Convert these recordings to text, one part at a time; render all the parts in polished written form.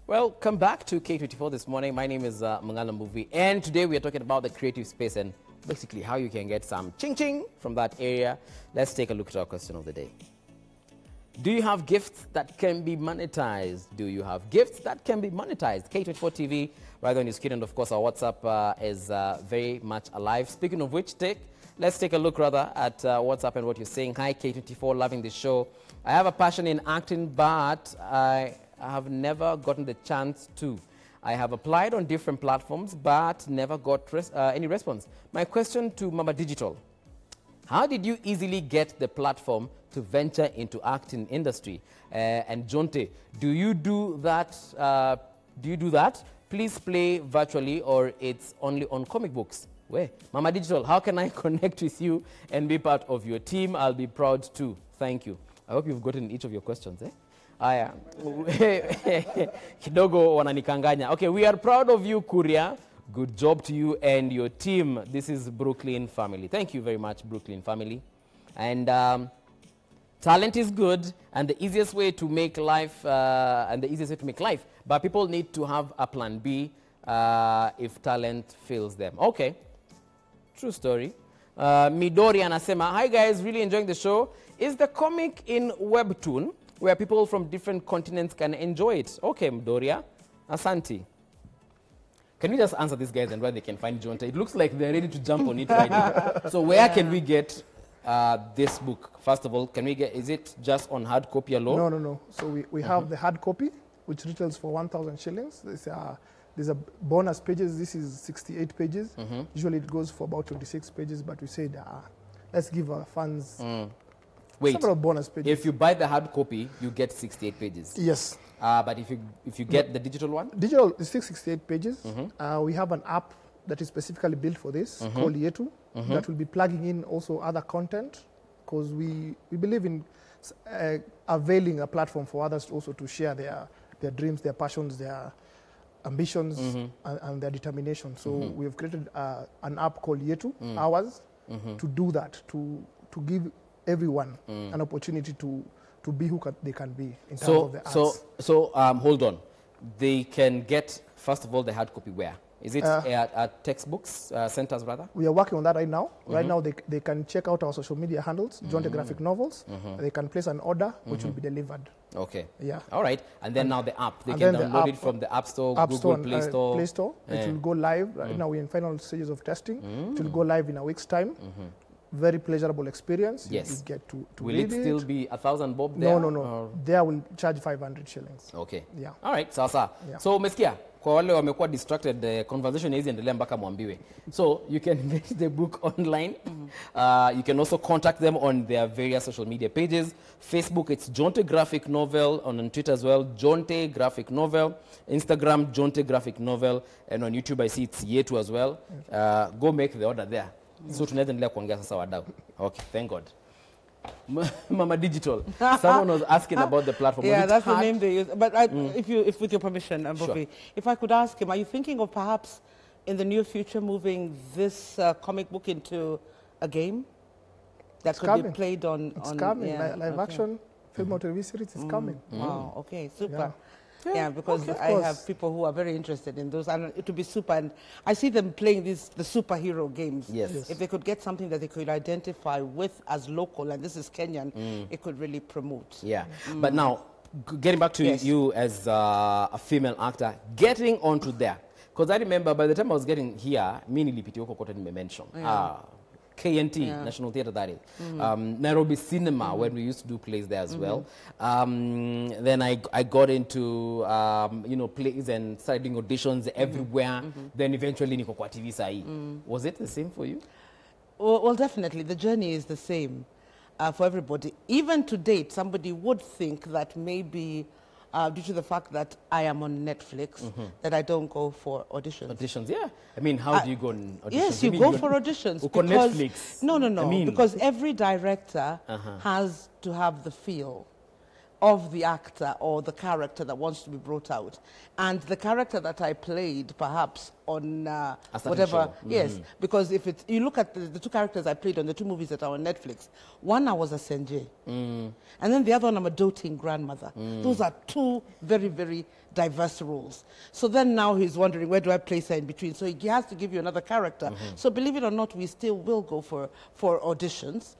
Welcome back to K24 this morning. My name is Mangala Mbuvi, and today we are talking about the creative space and basically how you can get some ching-ching from that area. Let's take a look at our question of the day. Do you have gifts that can be monetized? Do you have gifts that can be monetized? K24 TV, right on your screen, and of course our WhatsApp is very much alive. Speaking of which, let's take a look rather at WhatsApp and what you're saying. Hi K24, loving the show. I have a passion in acting, but I have never gotten the chance to. I have applied on different platforms, but never got any response. My question to Mama Digital: how did you easily get the platform to venture into acting industry? And Jonte, do you do that? Please play virtually, or it's only on comic books? Where? Mama Digital, how can I connect with you and be part of your team? I'll be proud too. Thank you. I hope you've gotten each of your questions, eh? Aya. Kidogo wananikanganya. Okay, we are proud of you, Kuria. Good job to you and your team. This is Brooklyn family. Thank you very much, Brooklyn family. And talent is good, and the easiest way to make life, but people need to have a plan B if talent fails them. Okay, true story. Midori anasema, hi guys, really enjoying the show. Is the comic in webtoon where people from different continents can enjoy it? Okay, Midoriya, Asante. Can we just answer these guys and where they can find Jonte? It looks like they're ready to jump on it right now. So where can we get this book? First of all, can we get, is it just on hard copy alone? No. So we have the hard copy, which retails for 1,000 shillings. There's a bonus pages. This is 68 pages. Usually it goes for about 26 pages, but we said, let's give our fans several bonus pages. If you buy the hard copy, you get 68 pages. Yes. But if you get the digital one? Digital is 68 pages. We have an app that is specifically built for this called Yetu that will be plugging in also other content, because we believe in availing a platform for others also to share their dreams, their passions, their ambitions, and their determination. So we have created an app called Yetu, ours, to do that, to give everyone an opportunity to be who they can be in terms of the arts. So hold on. They can get, first of all, the hard copy where? Is it at textbooks centers rather? We are working on that right now. Right now they can check out our social media handles, Jonte Graphic Novels. They can place an order which will be delivered. Okay. Yeah. All right. And then now the app. They can download it from the App Store, Google Play Store. Play Store. It will go live. Right now we're in final stages of testing. It will go live in a week's time. Very pleasurable experience. Yes. You get to will read it still be 1,000 bob there? No. There will charge 500 shillings. Okay. Yeah. All right. Sasa. Yeah. So umesikia kwa wale wamekuwa distracted, the conversation hizi endelea mpaka mwambiwe. So you can get the book online. You can also contact them on their various social media pages. Facebook, it's Jonte Graphic Novel. On Twitter as well, Jonte Graphic Novel. Instagram, Jonte Graphic Novel. And on YouTube, I see it's Yetu as well. Go make the order there. So tunaweza endelea kuongea sasa wadau. Okay, thank God. Mama Digital, someone was asking about the platform. Yeah, that's the name they use. But if with your permission, Bobby, if I could ask him, are you thinking of perhaps in the near future moving this comic book into a game that could be played on? It's coming. Yeah, live action film or TV series is coming. Wow. Okay. Super. Yeah, because I have people who are very interested in those, and it would be super. And I see them playing the superhero games. Yes. If they could get something that they could identify with as local, and this is Kenyan, it could really promote. Yeah. But now, getting back to you as a female actor, getting onto there, because I remember by the time I was getting here, me nilipitiwa kokote nimemention. KNT, National Theatre, that is. Nairobi Cinema, when we used to do plays there as well. Then I got into, plays and started doing auditions everywhere. Then eventually niko kwa TV sahi. Was it the same for you? Well, definitely. The journey is the same for everybody. Even to date, somebody would think that maybe due to the fact that I am on Netflix, that I don't go for auditions. Auditions, yeah. I mean, how do you go on auditions? Yes, you go for auditions. Because Netflix. No. I mean, because every director has to have the feel of the actor or the character that wants to be brought out. And the character that I played, perhaps, on certain whatever. show. Yes, because if it's, you look at the two characters I played on the two movies that are on Netflix, one I was a Senje, and then the other one I'm a doting grandmother. Those are two very, very diverse roles. So then now he's wondering, where do I place her in between? So he has to give you another character. So believe it or not, we still will go for auditions.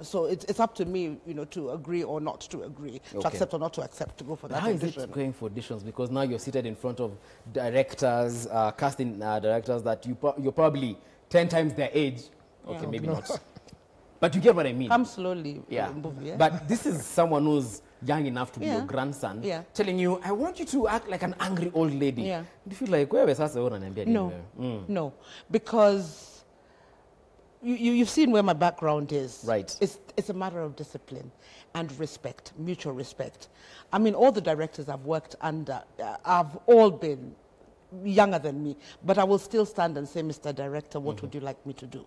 So it's up to me, you know, to agree or not to agree, to accept or not to accept, to go for that audition. How is it going for auditions? Because now you're seated in front of directors, casting directors that you're probably 10 times their age. Okay, maybe not. But you get what I mean. Come slowly. Yeah. But this is someone who's young enough to be your grandson, telling you, I want you to act like an angry old lady. Yeah. Do you feel like, where was No, no, because you've seen where my background is. Right. It's a matter of discipline and respect, mutual respect. I mean, all the directors I've worked under have all been younger than me, but I will still stand and say, Mr. Director, what would you like me to do?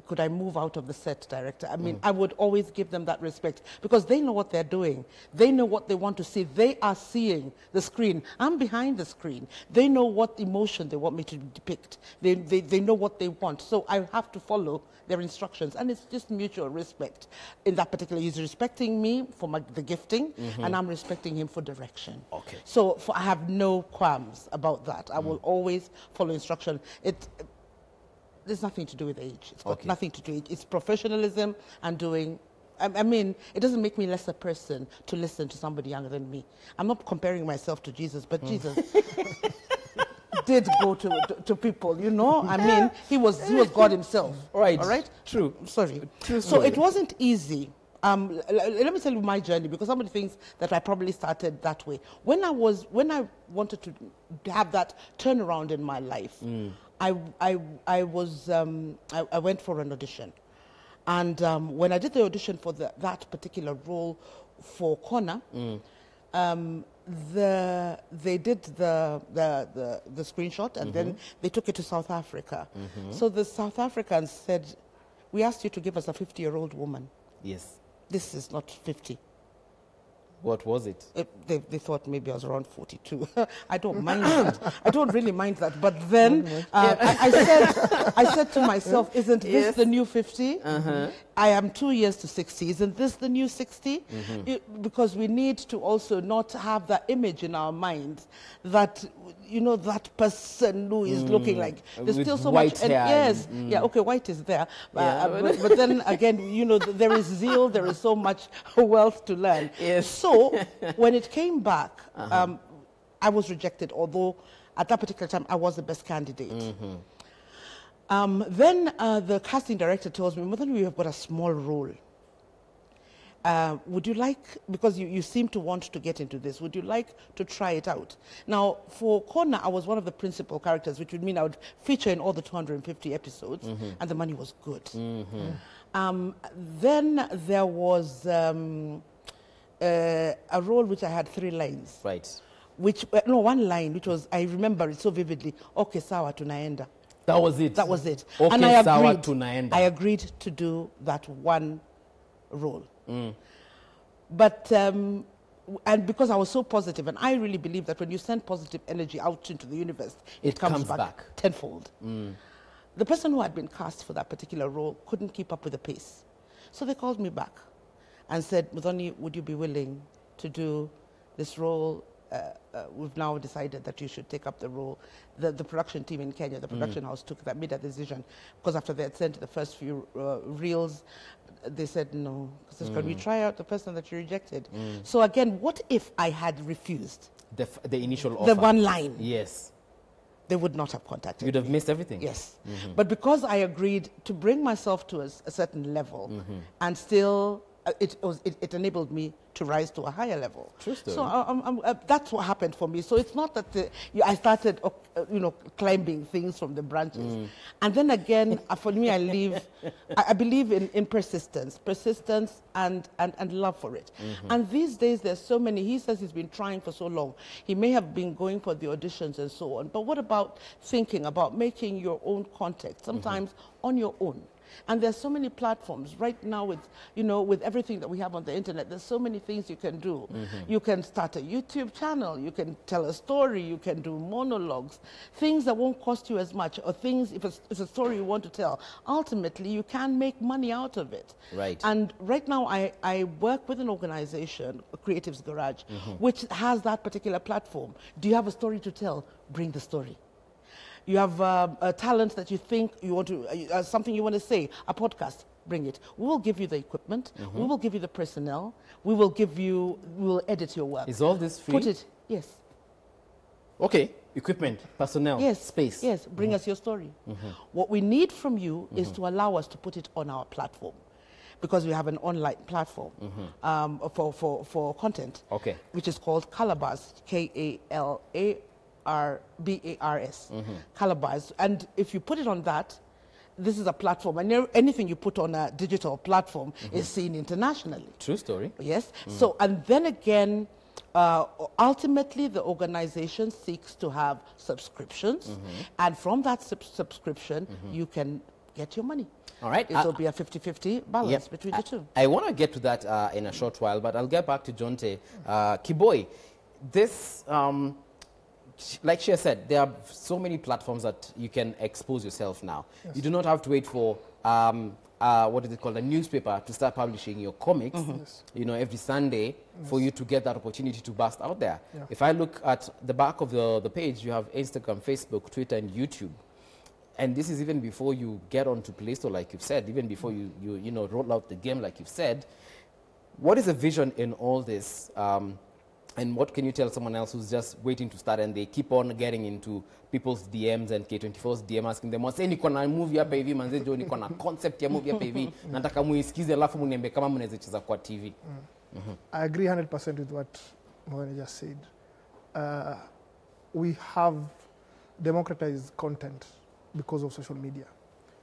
Could I move out of the set, director? I mean, I would always give them that respect because they know what they're doing. They know what they want to see. They are seeing the screen. I'm behind the screen. They know what emotion they want me to depict. They know what they want. So I have to follow their instructions. And it's just mutual respect. In that particular, he's respecting me for the gifting, and I'm respecting him for direction. Okay. So I have no qualms about that. I will always follow instruction. There's nothing to do with age. It's got nothing to do with it. It's professionalism and doing. I mean, it doesn't make me less a person to listen to somebody younger than me. I'm not comparing myself to Jesus, but Jesus did go to people, you know? I mean, he was God himself. Right. All right? True. Sorry. True So it wasn't easy. Let me tell you my journey, because some of the things that I probably started that way. When I wanted to have that turnaround in my life, I went for an audition, and when I did the audition for that particular role for Connor, they did the screenshot, and then they took it to South Africa. So the South Africans said, "We asked you to give us a 50-year-old woman. Yes. This is not 50. What was it? They thought maybe I was around 42. I don't mind that. I don't really mind that. But then I said to myself, isn't this the new 50? I am 2 years to 60. Isn't this the new 60? Because we need to also not have that image in our minds that, you know, that person who is looking like, there's with still so white much. And hair. yeah, okay, white is there. But then again, you know, there is zeal, there is so much wealth to learn. Yes. So when it came back, I was rejected, although at that particular time I was the best candidate. Then the casting director tells me, Mother, we have got a small role. Would you like, because you seem to want to get into this, would you like to try it out? Now, for Connor, I was one of the principal characters, which would mean I would feature in all the 250 episodes, and the money was good. Then there was a role which I had 3 lines. Right. Which, no, 1 line, which was, I remember it so vividly, okay, sawa tunaenda. That was it? That was it. Okay, and I sawa agreed, tunaenda. I agreed to do that 1 role. But, and because I was so positive, and I really believe that when you send positive energy out into the universe, it comes back tenfold. The person who had been cast for that particular role couldn't keep up with the pace. So they called me back and said, Muthoni, would you be willing to do this role? We've now decided that you should take up the role. The production team in Kenya, the production house made that decision, because after they had sent the first few reels, they said no. Can we try out the person that you rejected? So again, what if I had refused? The initial offer. The 1 line. Yes. They would not have contacted You'd have missed everything. Yes. But because I agreed to bring myself to a certain level, and still it enabled me to rise to a higher level. True story. So that's what happened for me. So it's not that I started, climbing things from the branches. And then again, for me, I believe in persistence and love for it. And these days, there's so many. He says he's been trying for so long. He may have been going for the auditions and so on. But what about thinking about making your own content, sometimes on your own? And there's so many platforms right now with, you know, with everything that we have on the internet. There's so many things you can do. You can start a YouTube channel. You can tell a story. You can do monologues, things that won't cost you as much, or things, if it's a story you want to tell, ultimately you can make money out of it. Right. And right now I work with an organization, Creatives Garage, which has that particular platform. Do you have a story to tell? Bring the story. You have a talent that you think you want to, something you want to say, a podcast, bring it. We will give you the equipment. We will give you the personnel. We will edit your work. Is all this free? Put it, yes. Okay, equipment, personnel, Yes. space. Yes, bring us your story. What we need from you is to allow us to put it on our platform, because we have an online platform for content, Okay. which is called Calabars, K-A-L-A-R-B-A-R-S, Calabars. And if you put it on that, this is a platform, and anything you put on a digital platform is seen internationally. True story. Yes. So, and then again, ultimately, the organization seeks to have subscriptions, and from that subscription, you can get your money. All right. It will be a 50-50 balance between the two. I want to get to that in a short while, but I'll get back to Jonte. Kiboi, this, like she said, there are so many platforms that you can expose yourself now. Yes. You do not have to wait for, what is it called, a newspaper to start publishing your comics, you know, every Sunday for you to get that opportunity to burst out there. Yeah. If I look at the back of the page, you have Instagram, Facebook, Twitter, and YouTube. And this is even before you get onto Play Store, like you've said, even before you know, roll out the game, like you've said. What is the vision in all this? And what can you tell someone else who's just waiting to start and they keep on getting into people's DMs and K24's DM asking them, "Say niko na movie hapa hivi manze jo, niko na concept ya movie hapa hivi, nataka muisikize alafu muniambie kama mnaweza cheza kwa TV." I agree 100% with what Moana just said. We have democratized content because of social media.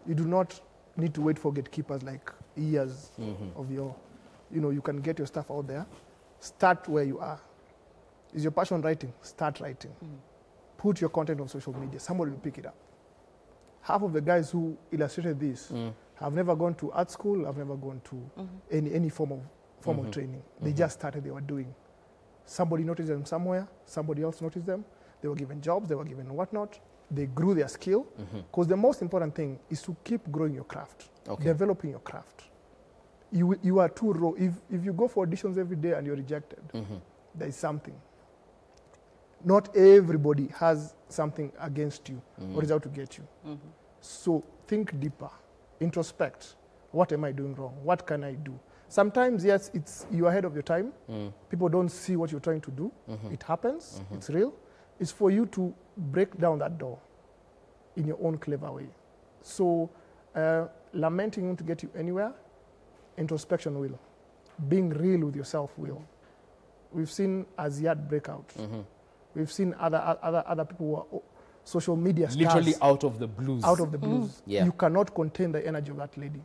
You do not need to wait for gatekeepers like years of your, you know, you can get your stuff out there. Start where you are. Is your passion writing? Start writing. Put your content on social media. Somebody will pick it up. Half of the guys who illustrated this have never gone to art school, have never gone to any form of training. They just started, they were doing. Somebody noticed them somewhere, somebody else noticed them. They were given jobs, they were given whatnot. They grew their skill. Because the most important thing is to keep growing your craft, developing your craft. You are too raw. If you go for auditions every day and you're rejected, there is something. Not everybody has something against you or is out to get you. So think deeper, introspect. What am I doing wrong? What can I do? Sometimes, yes, you're ahead of your time. People don't see what you're trying to do. It happens. It's real. It's for you to break down that door in your own clever way. So lamenting won't get you anywhere. Introspection will. Being real with yourself will. We've seen Aziad break out. We've seen other people who are social media stars. Literally out of the blues. Out of the blues. Yeah. You cannot contain the energy of that lady.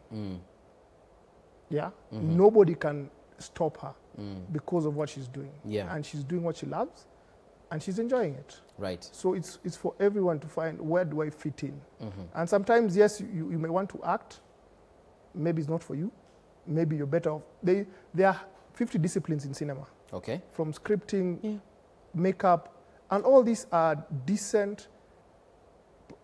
Yeah? Nobody can stop her because of what she's doing. Yeah. And she's doing what she loves, and she's enjoying it. Right. So it's for everyone to find, where do I fit in? And sometimes, yes, you may want to act. Maybe it's not for you. Maybe you're better off. There are 50 disciplines in cinema. Okay. From scripting, makeup, and all these are decent,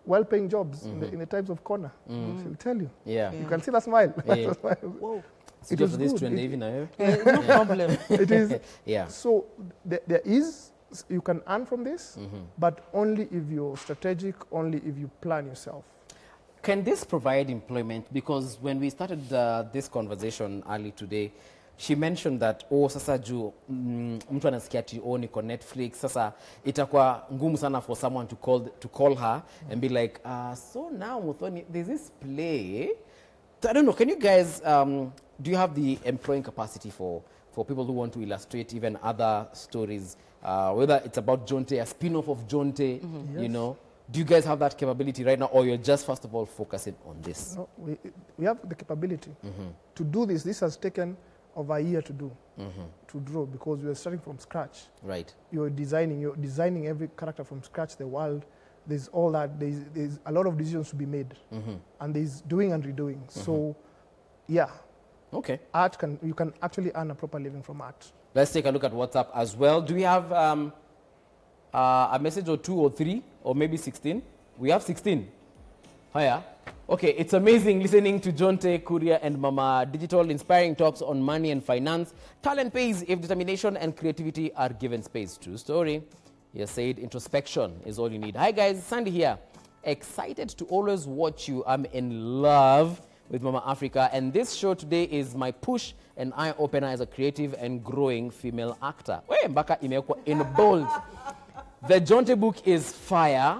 well-paying jobs in the types of corner. She'll tell you. Yeah. You can see that smile. Yeah. Whoa. It is this good. trend, No problem. It is. Yeah. So there is, you can earn from this, but only if you're strategic, only if you plan yourself. Can this provide employment? Because when we started this conversation early today, she mentioned that, sasa juu mtu anasikia ati niko Netflix, sasa itakuwa ngumu sana for someone to call her and be like, so now Muthoni, there's this play. I don't know, can you guys, do you have the employing capacity for people who want to illustrate even other stories, whether it's about Jonte, a spin-off of Jonte, you know? Do you guys have that capability right now, or you're just, first of all, focusing on this? No, we have the capability to do this. This has taken over a year to do, to draw, because we are starting from scratch. Right. You're designing every character from scratch, the world, there's all that. There's a lot of decisions to be made, and there's doing and redoing. So, yeah. Okay. You can actually earn a proper living from art. Let's take a look at WhatsApp as well. Do we have a message or 2 or 3 or maybe 16? We have 16. Oh yeah. Okay, it's amazing listening to Jonte, Kuria, and Mama Digital, inspiring talks on money and finance. Talent pays if determination and creativity are given space. True story. You said introspection is all you need. Hi guys, Sandy here. Excited to always watch you. I'm in love with Mama Africa, and this show today is my push and eye-opener as a creative and growing female actor. Wait, Mbaka imekwa in bold. The Jonte book is fire.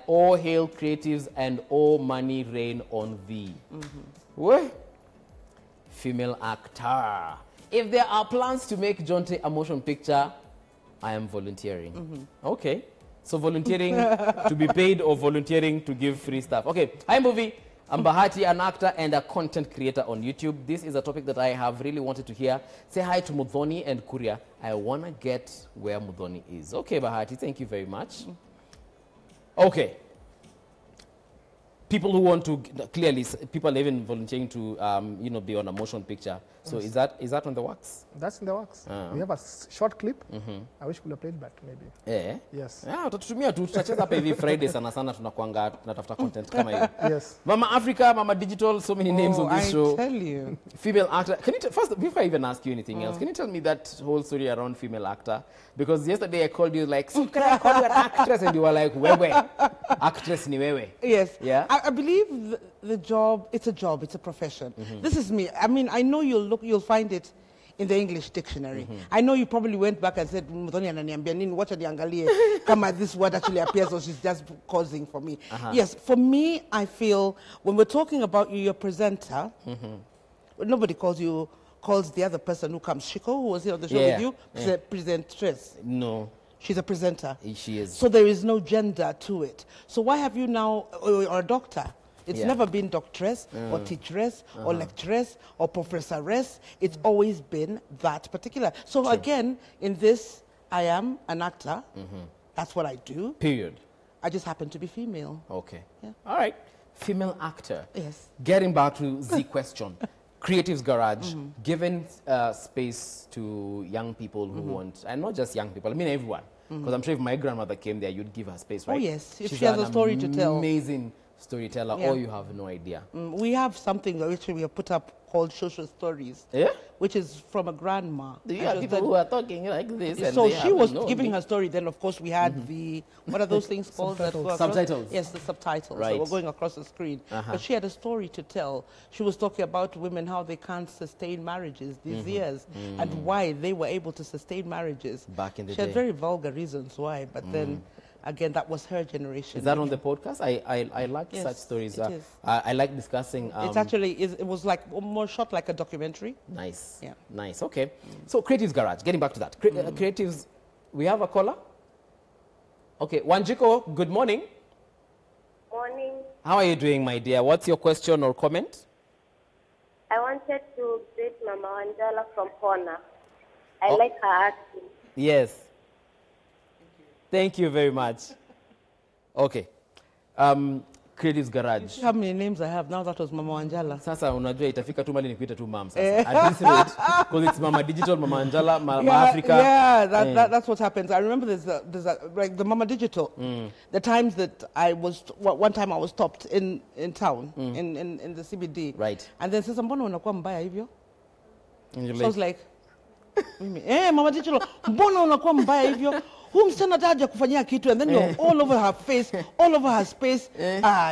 All hail creatives and all money rain on thee. What? Female actor. If there are plans to make Jonte a motion picture, I am volunteering. Okay. So volunteering to be paid or volunteering to give free stuff. Okay. Hi, movie. I'm Bahati, an actor and a content creator on YouTube. This is a topic that I have really wanted to hear. Say hi to Mudhoni and Kuria. I want to get where Mudhoni is. Okay, Bahati, thank you very much. Okay. People who want to, clearly, people are even volunteering to, be on a motion picture. So is that on the works? That's in the works. We have a short clip. I wish we could have played that, maybe. Yeah. Yes. Yeah, tutatumia tu tutacheza hapa hivi Friday sana tunakuanga tunatafuta content kama hiyo. Yes. Mama Africa, Mama Digital, so many names on this show. I tell you. Female actor. Can you first, before I even ask you anything else, can you tell me that whole story around female actor? Because yesterday I called you like, so can I call you an actress? And you were like, wewe. Actress ni wewe. Yes. Yeah. I believe the job, it's a profession. This is me. I mean, I know you'll find it in the English dictionary. I know you probably went back and said, Mudhoni ananiambia nini, wacha niangalie kama this word actually appears or she's just causing for me. Yes, for me, I feel when we're talking about you're a presenter, nobody calls the other person who comes, Shiko, who was here on the show with you, presentress. No. She's a presenter. She is. So there is no gender to it. So why have you now, or a doctor? It's never been doctress or teacheress or lecturess or professoress. It's always been that particular. So again, in this, I am an actor. That's what I do. Period. I just happen to be female. Okay. Yeah. All right. Female actor. Yes. Getting back to the question. Creatives Garage, giving space to young people who want, and not just young people, I mean everyone. Because I'm sure if my grandmother came there, you'd give her space, right? Oh yes, if She's she has a story to tell. Amazing storyteller, or you have no idea. We have something that which we have put up called social stories, which is from a grandma. Do you have people who are talking like this? And so she was giving her story. Then, of course, we had the, what are those things called? Subtitles. Yes, the subtitles. Right. So we're going across the screen. But she had a story to tell. She was talking about women, how they can't sustain marriages these years, and why they were able to sustain marriages. Back in the day. She had very vulgar reasons why, but then... Again, that was her generation. Is that on the podcast? I like such stories. It is. I like discussing. It's actually, it was like more shot like a documentary. Nice. Yeah. Nice. Okay. So Creatives Garage, getting back to that. Creatives, we have a caller? Okay. Wanjiko, good morning. Morning. How are you doing, my dear? What's your question or comment? I wanted to greet Mama Wanjala from Hona. I like her acting. Yes. Thank you very much. Okay. Creatives Garage. How many names I have now? That was Mama Wanjala. Sasa unajua itafika tu mali nikuita tu mom sasa. At this rate, because it's Mama Digital, Mama Wanjala, Mama Africa. Yeah, that's what happens. I remember there's like the Mama Digital. The times that one time I was stopped in town, in the CBD. Right. And then says, mbona unakuwa mbaya hivyo? And you're so I was like, Mama Digital, mbona unakuwa mbaya hivyo? Who msichana taja kufanyia kitu, and then you're all over her face, all over her space.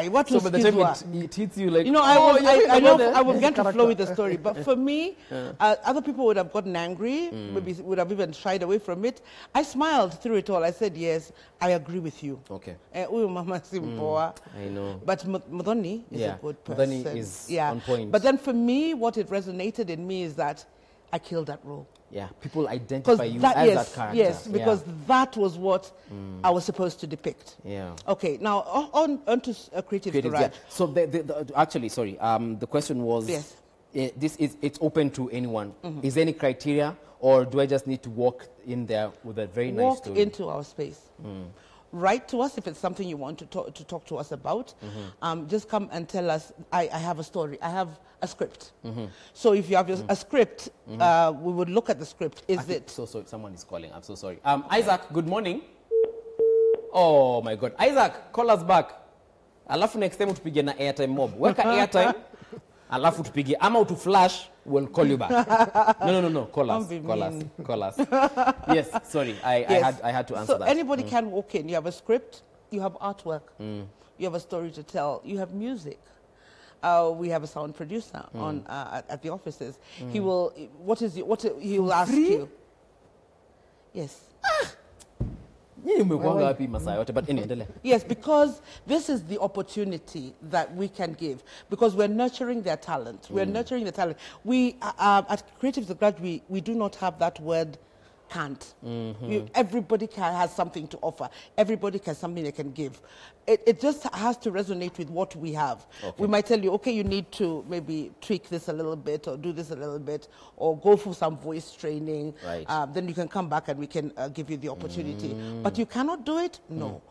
What was so by the time it hits you like, I would get to flow with the story. But for me, other people would have gotten angry, maybe would have even shied away from it. I smiled through it all. I said, yes, I agree with you. Okay. Mama Simpoa. I know. But Mudhoni is a good person. Mudhoni is on point. But then for me, what it resonated in me is that I killed that role. Yeah, people identify you as that character. Yes, because that was what I was supposed to depict. Yeah. Okay, now on to Creatives Garage. Yeah. So actually, sorry, the question was, it's open to anyone. Is there any criteria, or do I just need to walk in there with a very nice story? Walk into our space. write to us if it's something you want to talk to us about. Just come and tell us, I have a story, I have a script. So if you have a script, we would look at the script. So sorry, someone is calling. I'm so sorry. Isaac, good morning. Oh my God. Isaac, call us back. Alafu next time utupige na airtime mob. Weka airtime. Alafu tupige. Ama utu flash, we'll call you back. No. Call us. Yes, sorry. I had to answer that. So anybody can walk in. You have a script, you have artwork, you have a story to tell, you have music. We have a sound producer on at the offices. He will he will ask you. Yes. Yes, because this is the opportunity that we can give, because we're nurturing their talent. We're nurturing the talent. We at Creatives the Garage, we do not have that word can't. Everybody has something to offer. Everybody has something they can give. It just has to resonate with what we have. Okay. We might tell you, okay, you need to maybe tweak this a little bit or do this a little bit or go for some voice training. Right. Then you can come back and we can give you the opportunity. But you cannot do it? No.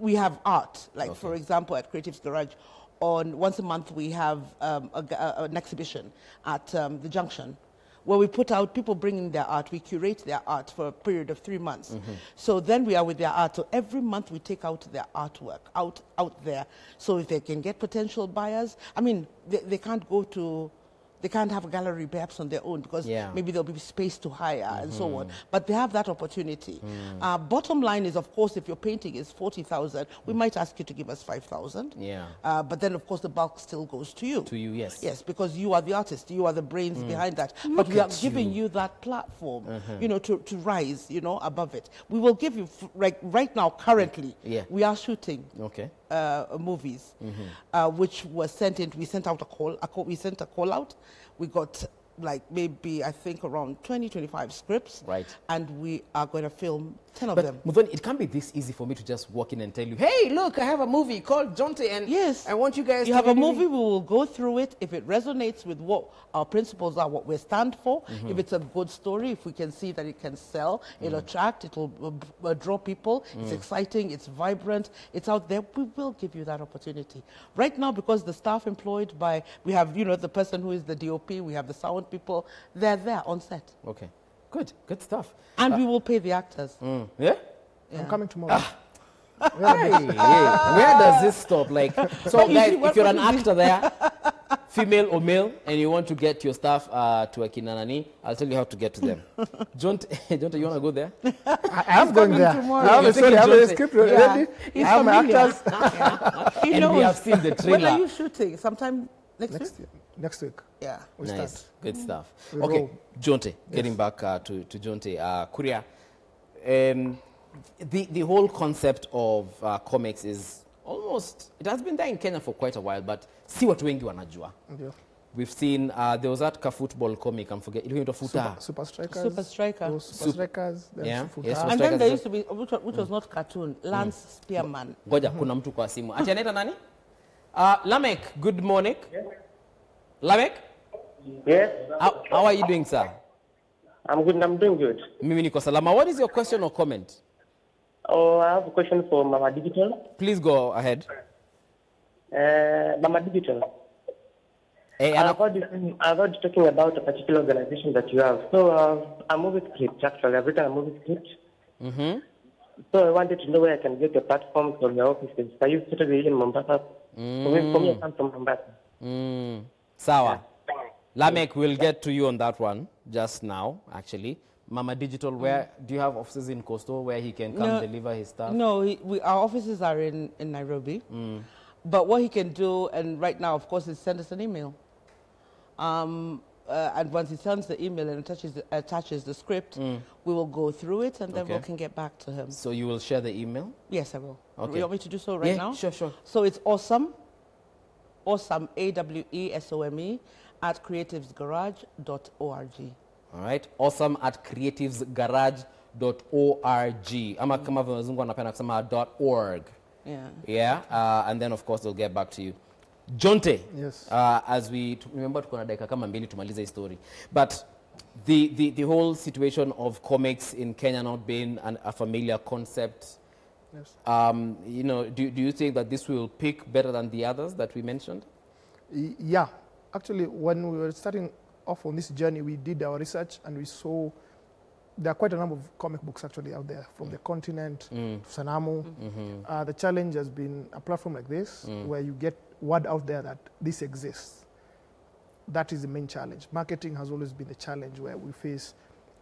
We have art. Like, for example, at Creatives Garage, once a month we have an exhibition at the Junction, where we put out, people bring in their art, we curate their art for a period of 3 months. So then we are with their art. So every month we take out their artwork out there. So if they can get potential buyers, I mean, they can't go to, they can't have a gallery perhaps on their own because maybe there'll be space to hire and so on. But they have that opportunity. Bottom line is, of course, if your painting is 40,000, we might ask you to give us 5,000. Yeah. But then, of course, the bulk still goes to you. To you, yes. Yes, because you are the artist. You are the brains behind that. But we are giving you that platform, you know, to rise, you know, above it. We will give you, right now, currently, we are shooting. Okay. Movies, which was sent in. We sent out we sent a call out. We got like maybe I think around 20-25 scripts, right? And we are going to film 10 of them. But it can't be this easy for me to just walk in and tell you, hey, look, I have a movie called Jonte, and yes, I want you guys. You have a movie. We will go through it. If it resonates with what our principles are, what we stand for, if it's a good story, if we can see that it can sell, it'll attract, it'll draw people. It's exciting. It's vibrant. It's out there. We will give you that opportunity. Right now, because the staff employed by, we have, you know, the person who is the DOP, we have the sound people, they're there on set. Okay. Good stuff. And we will pay the actors. Yeah? I'm coming tomorrow. Where does this stop? Like, so guys, if you're an actor there, female or male, and you want to get your staff to a Kinanani, I'll tell you how to get to them. Jonte, you want to go there? I am going there. I have a script ready. I have my actors. And we have seen the trailer. When are you shooting? Sometime next week? Next week. Yeah. We nice. start. Good stuff. Okay, Jonte, getting back to Jonte. Kuria, the whole concept of comics is almost, it has been there in Kenya for quite a while, but si watu wengi wanajua. We've seen, there was that football comic, I'm forgetting, Super Strikers. Super Striker. Super Strikers. Yeah. Yes, and then there used to be, which was not cartoon, Lance Spearman. Ngoja, kuna mtu kwa simu. Ati anaitwa nani? Lamek, good morning. Yes. Lamek? Yes. How are you doing, sir? I'm good. I'm doing good. Mimi niko salama. What is your question or comment? Oh, I have a question for Mama Digital. Please go ahead. Mama Digital. Hey, I've heard you talking about a particular organization that you have. So, a movie script, actually. I've written a movie script. So I wanted to know where I can get the platforms or your offices. Are you situated in Mombasa? For me, I come from Mombasa. Sawa. Lamek, we'll get to you on that one just now, actually. Mama Digital, where do you have offices in Coastal where he can come deliver his stuff? No, our offices are in Nairobi. But what he can do, and right now, of course, is send us an email. And once he sends the email and attaches the script, we will go through it and then we can get back to him. So you will share the email? Yes, I will. Okay. You want me to do so right now? Sure. So it's awesome, AWESOME, at creativesgarage.org. All right, awesome at creativesgarage.org. Ama kama wazungu wanapenda kusema .org. Yeah, and then of course they'll get back to you. Jonte, yes. As we remember, tuko na dakika kama mbili tumalize hii story. But The whole situation of comics in Kenya not being a familiar concept, Yes. you know, do you think that this will pick better than the others that we mentioned? Yeah, actually, when we were starting off on this journey, we did our research and we saw there are quite a number of comic books actually out there, from the continent to Sanamu. The challenge has been a platform like this where you get word out there that this exists. That is the main challenge. Marketing has always been the challenge where we face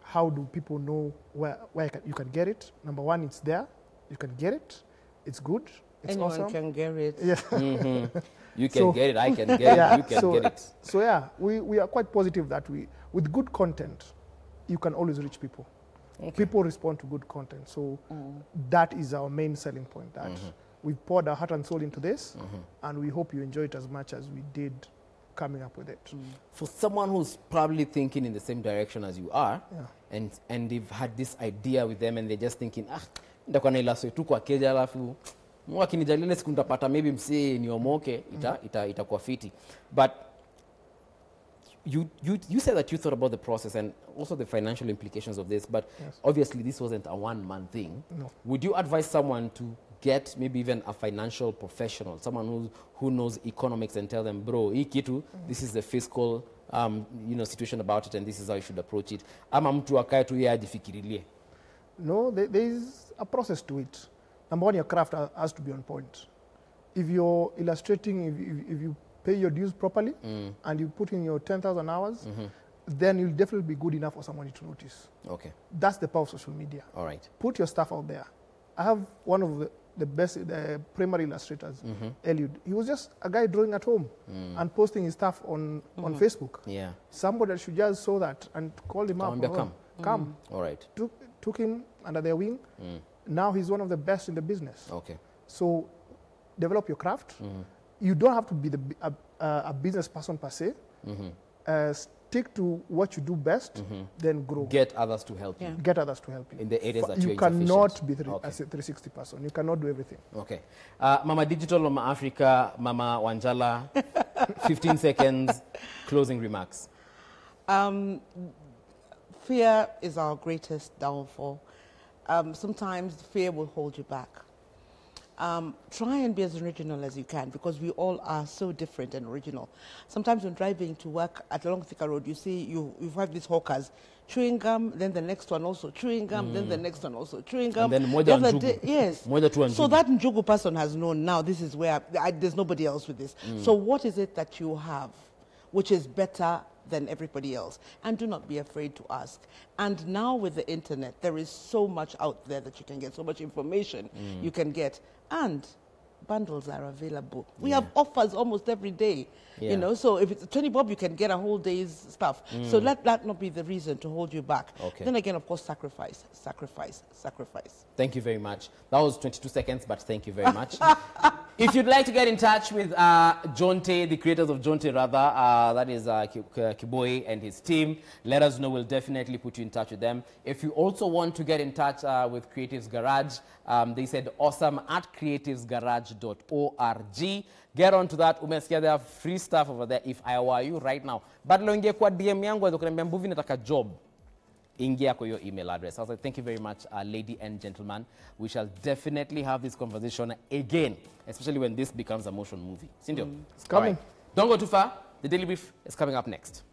how do people know where you can get it. Number one, it's there. You can get it. It's good. It's Anyone awesome. can get it. Yeah. You can get it, I can get it, you can get it. So yeah, we are quite positive that with good content, you can always reach people. Okay. People respond to good content. So that is our main selling point, that we've poured our heart and soul into this, and we hope you enjoy it as much as we did coming up with it. For someone who's probably thinking in the same direction as you are, Yeah. and they've had this idea with them and they're just thinking, ndakuwa na ilaso tu kwa keja alafu wakinijalile siku nitapata maybe msee niomoke itakuwa fiti. But you said that you thought about the process and also the financial implications of this, but obviously this wasn't a one-man thing. No. Would you advise someone to get maybe even a financial professional, someone who knows economics, and tell them, bro, hii kitu, this is the fiscal situation about it and this is how you should approach it? Ama mtu akae tu yeye ajifikirilie? No, there is a process to it. Number one, your craft has to be on point. If you're illustrating, if you pay your dues properly and you put in your 10,000 hours, then you'll definitely be good enough for somebody to notice. Okay. That's the power of social media. All right. Put your stuff out there. I have one of the best primary illustrators, Eliud. He was just a guy drawing at home and posting his stuff on Facebook. Yeah. Somebody should just saw that and called him up. Come. All right. Took him under their wing. Now he's one of the best in the business. Okay. So develop your craft. You don't have to be a business person per se. Stick to what you do best, then grow. Get others to help you. Yeah. Get others to help you. In the areas that you you're cannot be insufficient. a 360 person. You cannot do everything. Okay. Mama Digital, Mama Africa, Mama Wanjala, 15 seconds, closing remarks. Fear is our greatest downfall. Sometimes fear will hold you back. Try and be as original as you can, because we all are so different and original. Sometimes when driving to work at Long Thika Road, you see you have these hawkers, chewing gum, then the next one also chewing gum, then the next one also chewing gum. And then moja njugu. Yes. Moja tu So njugu. that Njugu person has known now this is where there's nobody else with this. So what is it that you have which is better than everybody else? And do not be afraid to ask. And now with the internet, there is so much out there that you can get, so much information you can get. And bundles are available. We have offers almost every day, you know. So if it's 20 bob, you can get a whole day's stuff. So let that not be the reason to hold you back. Okay. Then again, of course, sacrifice, sacrifice, sacrifice. Thank you very much. That was 22 seconds, but thank you very much. If you'd like to get in touch with Jonte, the creators of Jonte rather, that is Kiboi and his team, let us know. We'll definitely put you in touch with them. If you also want to get in touch with Creatives Garage, they said awesome at creativesgarage.org. Get on to that. Umesikia, there are free stuff over there if I were you right now. But lo ingia kwa DM yangu waweza kuniambia mbuvi nataka job. Ingia kwa your email address. I was like, thank you very much, lady and gentlemen. We shall definitely have this conversation again, especially when this becomes a motion movie. Sindio? It's coming. Right. Don't go too far. The Daily Brief is coming up next.